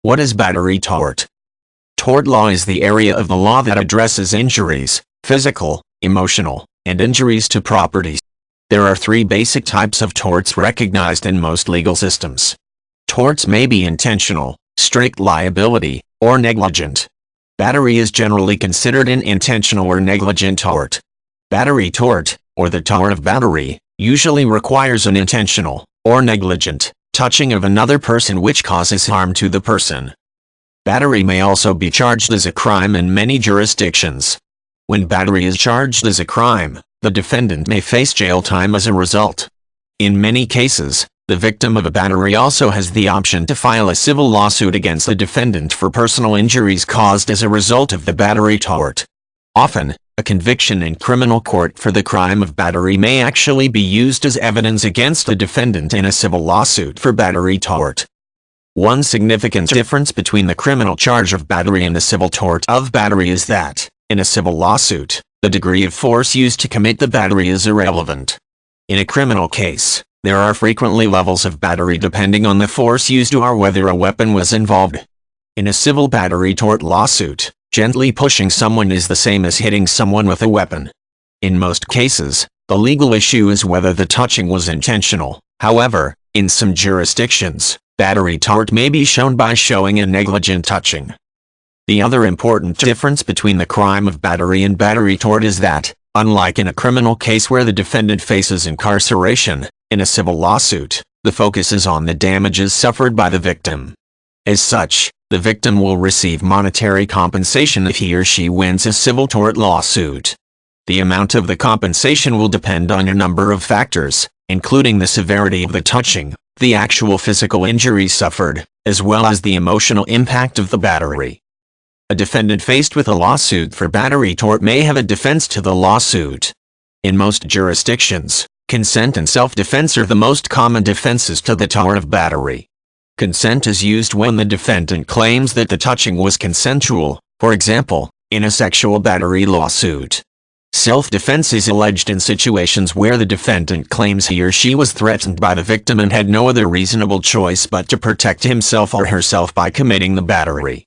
What is battery tort? Tort law is the area of the law that addresses injuries, physical, emotional, and injuries to property. There are three basic types of torts recognized in most legal systems. Torts may be intentional, strict liability, or negligent. Battery is generally considered an intentional or negligent tort. Battery tort, or the tort of battery, usually requires an intentional, or negligent, touching of another person which causes harm to the person. Battery may also be charged as a crime in many jurisdictions. When battery is charged as a crime, the defendant may face jail time as a result. In many cases, the victim of a battery also has the option to file a civil lawsuit against the defendant for personal injuries caused as a result of the battery tort. Often, a conviction in criminal court for the crime of battery may actually be used as evidence against the defendant in a civil lawsuit for battery tort. One significant difference between the criminal charge of battery and the civil tort of battery is that, in a civil lawsuit, the degree of force used to commit the battery is irrelevant. In a criminal case, there are frequently levels of battery depending on the force used or whether a weapon was involved. In a civil battery tort lawsuit, gently pushing someone is the same as hitting someone with a weapon. In most cases, the legal issue is whether the touching was intentional. However, in some jurisdictions, battery tort may be shown by showing a negligent touching. The other important difference between the crime of battery and battery tort is that, unlike in a criminal case where the defendant faces incarceration, in a civil lawsuit, the focus is on the damages suffered by the victim. As such, the victim will receive monetary compensation if he or she wins a civil tort lawsuit. The amount of the compensation will depend on a number of factors, including the severity of the touching, the actual physical injury suffered, as well as the emotional impact of the battery. A defendant faced with a lawsuit for battery tort may have a defense to the lawsuit. In most jurisdictions, consent and self-defense are the most common defenses to the tort of battery. Consent is used when the defendant claims that the touching was consensual, for example, in a sexual battery lawsuit. Self-defense is alleged in situations where the defendant claims he or she was threatened by the victim and had no other reasonable choice but to protect himself or herself by committing the battery.